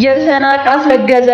የተናቀ አስረገዘ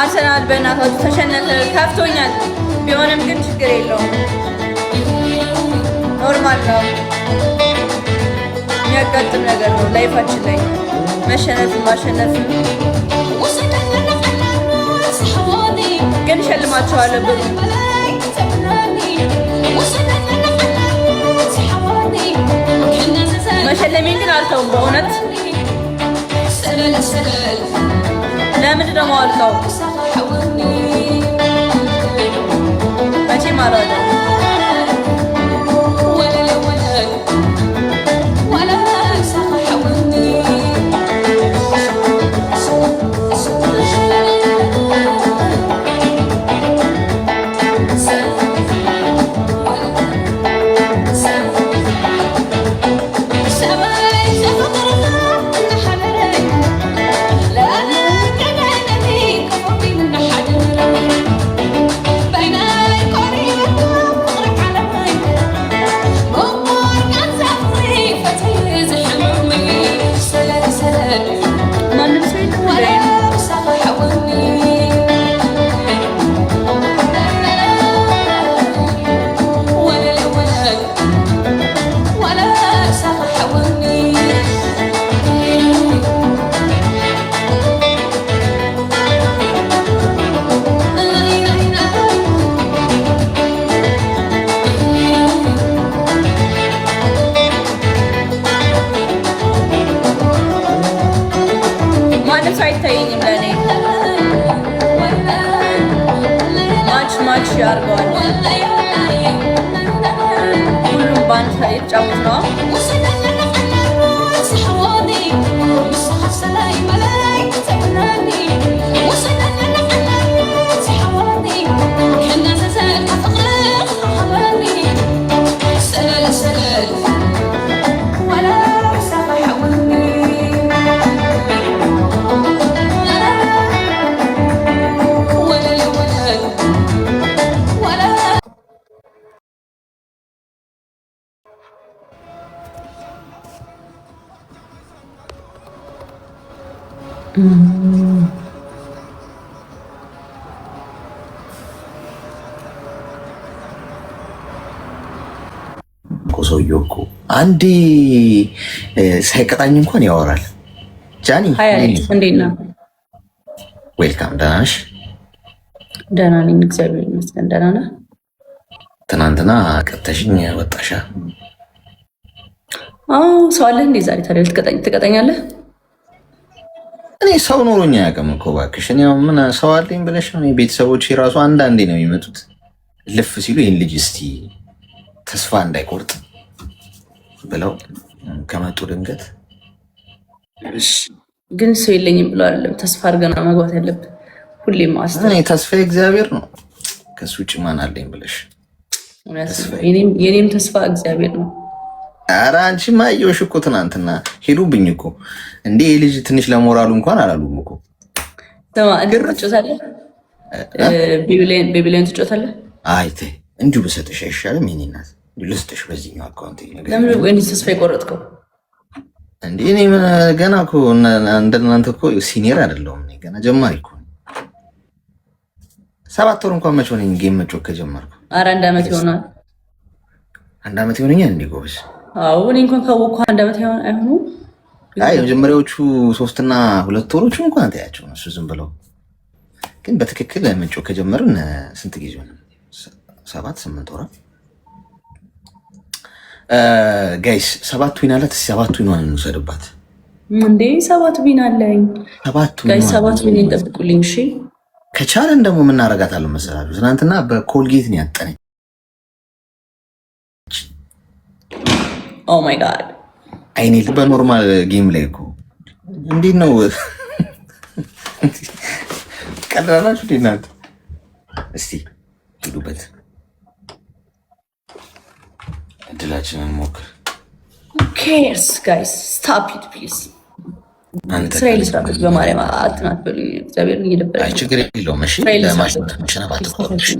አርሰናል በእናታችሁ ተሸነፈ። ከፍቶኛል። ቢሆንም ግን ችግር የለውም። ኖርማል ነው። የሚያጋጥም ነገር ነው ላይፋችን ላይ መሸነፍም ማሸነፍም። ግን እሸልማቸዋለሁ ብሩ መሸለሜን ግን አልተውም። በእውነት ለምንድን ነው የማወልቀው? መቼም አልወጣም። አይታየኝም ለኔ ማች ያርገዋል። ሁሉም ባንድ የተጫወት ነው። ሰውዬው እኮ አንዴ ሳይቀጣኝ እንኳን ያወራል። ጃኒ እንዴት ነህ? ዌልካም። ደህና ነሽ? ደህና ነኝ እግዚአብሔር ይመስገን። ደህና ነህ? ትናንትና ቀጥተሽኝ ወጣሻ? አዎ ሰው አለህ እንዴ ዛሬ? ታዲያ ትቀጣኛለህ? እኔ ሰው ኖሮኛ አያውቅም እኮ እባክሽ። እኔ ምን ሰው አለኝ ብለሽ ነው? ቤተሰቦቼ ራሱ አንዳንዴ ነው የሚመጡት። ልፍ ሲሉ ይህን ልጅ እስቲ ተስፋ እንዳይቆርጥ ብለው ከመጡ ድንገት ግን ሰው የለኝም ብሎ አይደለም ተስፋ አድርገና መግባት ያለብን ሁሌም እኔ ተስፋ እግዚአብሔር ነው። ከሱ ውጭ ማን አለኝ ብለሽ? የኔም ተስፋ እግዚአብሔር ነው። ኧረ አንቺማ አየሁሽ እኮ ትናንትና ሄዱብኝ እኮ እንዴ ልጅ ትንሽ ለሞራሉ እንኳን አላሉም እኮ። ትጮታለህ? ቤቢላይን ትጮታለህ? አይ ተይ እንዲሁ ብሰጥሽ አይሻልም? የእኔ እናት ልስጥሽ በዚህኛው አካውንት። ለምን ተስፋ የቆረጥከው? እንዴ እኔ ገና እኮ እንደናንተ እኮ ሲኒየር አይደለሁም። እኔ ገና ጀማሪ እኮ 7 ወር እንኳን መቼ ሆነኝ ጌም መጮህ ከጀመርኩ? ኧረ 1 ዓመት ይሆናል። 1 ዓመት ይሆነኛል እንዴ ጎበዝ? አዎ እኔ እንኳን ካወቅኩ 1 ዓመት አይሆኑ። አይ የመጀመሪያዎቹ 3 እና 2 ወሮቹ እንኳን ታያቸው እሱ ዝም ብለው፣ ግን በትክክል መጮህ ከጀመርን ስንት ጊዜ ሆነ? 7-8 ወራ ጋይስ 7 ዊን አላት። 7 ዊን ዋን እንውሰድባት እንዴ 7 ዊን አለኝ ጋይስ። 7 ዊን እንጠብቁልኝ እሺ። ከቻለን ደግሞ የምናረጋታለን መሰላችሁ። ትናንትና በኮልጌት ነው ያጠነኝ። ኦ ማይ ጋድ አይኔ በኖርማል ጌም ላይ እኮ እንዴት ነው ቀድራላችሁ? እናንተ እስቲ ሂዱበት፣ እድላችንን ሞክር። ኬርስ ጋይስ ስታፕ ኢት ፕሊዝ። እስራኤል ስራበት በማርያም አትናት በሉኝ። እግዚአብሔርን እየደበረ አይ ችግር የለውም እሺ። ለማሽናባት ተቆርጥሽ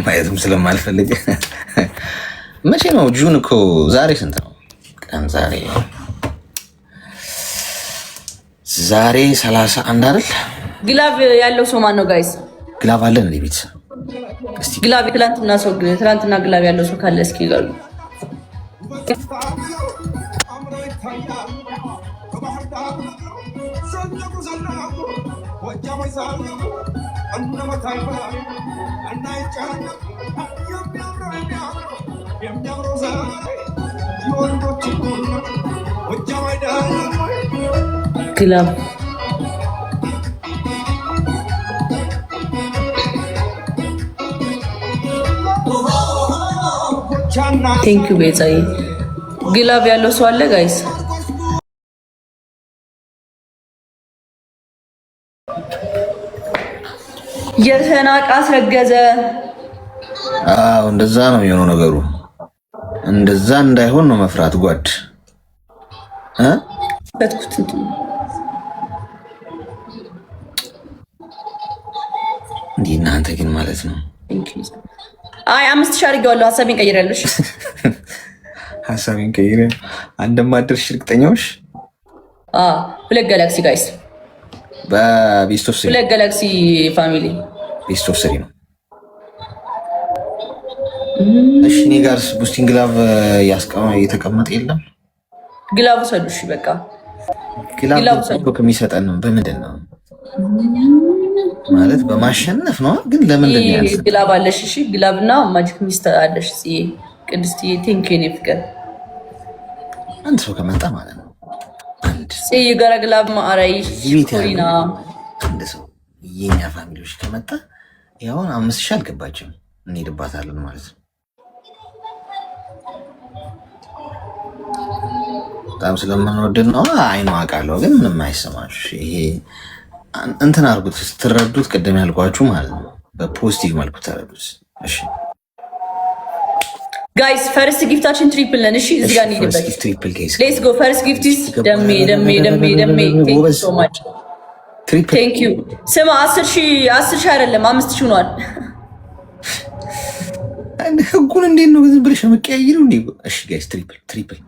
ማየትም ስለማልፈልግ መቼ ነው? ጁን እኮ ዛሬ ስንት ነው ቀን? ዛሬ 31 አይደል? ግላቭ ያለው ሰው ማን ነው ጋይስ? ግላቭ አለን እንዴ ቤተሰብ? እስቲ ግላቭ ትላንትና ግላቭ ያለው ሰው ካለ እስኪ ጋር ግላቭ ቴንክ ዩ ቤዛዬ። ግላቭ ያለው ሰው አለ ጋይስ? የተናቀ አስረገዘ። አዎ እንደዛ ነው የሆነው ነገሩ። እንደዛ እንዳይሆን ነው መፍራት ጓድ በትኩት እንዴ እናንተ ግን ማለት ነው። አይ 5000 አድርጌዋለሁ። ሀሳቤን ቀይሬያለሁ። ሀሳቤን ቀይሬ እንደማደርሽ እርግጠኛውሽ? 2 ጋላክሲ ጋይስ በቤስት ኦፍ 3 2 ጋላክሲ ፋሚሊ ቤስት ኦፍ 3 ነው። እሺ እኔ ጋርስ ቡስቲንግ ግላቭ የተቀመጠ የለም። ግላቭ ሰዱሽ በቃ ግላቭ ሰዱ ከሚሰጠን ነው። በምንድን ነው ማለት? በማሸነፍ ነው። ግን ለምንድን ነው ያንስ? ግላቭ አለሽ? እሺ ግላቭና ማጂክ ሚስት አለሽ። ቅድስት ቲንክ ኔ ፍቅር አንድ ሰው ከመጣ ማለት ነው። አንድ ጋራ ግላቭ ማአራይ ኮሪና አንድ ሰው የኛ ፋሚሊዎች ከመጣ ያው 5000 አልገባችም እንሄድባታለን ማለት ነው። በጣም ስለምንወድ ነው። አይ ነው አውቃለሁ፣ ግን ምንም አይሰማሽ። ይሄ እንትን አድርጉት ስትረዱት፣ ቅድም ያልኳችሁ ማለት ነው። በፖዚቲቭ መልኩ ተረዱት። እሺ ጋይስ ፈርስት ጊፍታችን ትሪፕል ነን። እሺ እዚህ ጋር እንሂድበት። ሌትስ ጎ ፈርስት ጊፍት ኢዝ ደሜ ቴንክ ዩ ሶ ማች ቴንክ ዩ። ስማ 10,000 አይደለም 5,000 ሆኗል። ህጉን እንዴት ነው ዝም ብለሽ መቀያየሩ እንዴ? እሺ ጋይስ ትሪፕል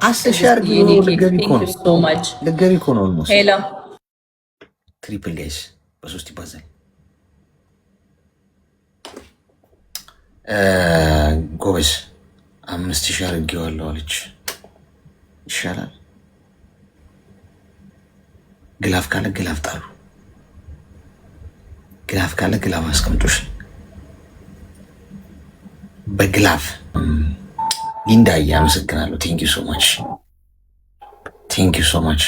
10,000 አርግ ነው። ልገቢ እኮ ነው ኦልሞስት ሄላ ትሪፕል ጋይስ በ3 ይባዛል። ጎበዝ 5,000 አርጌዋለሁ አለች። ይሻላል። ግላፍ ካለ ግላፍ ጣሉ። ግላፍ ካለ ግላፍ አስቀምጦሽ በግላፍ ሊንዳ አመሰግናለሁ። ቴንክ ዩ ሶ ማች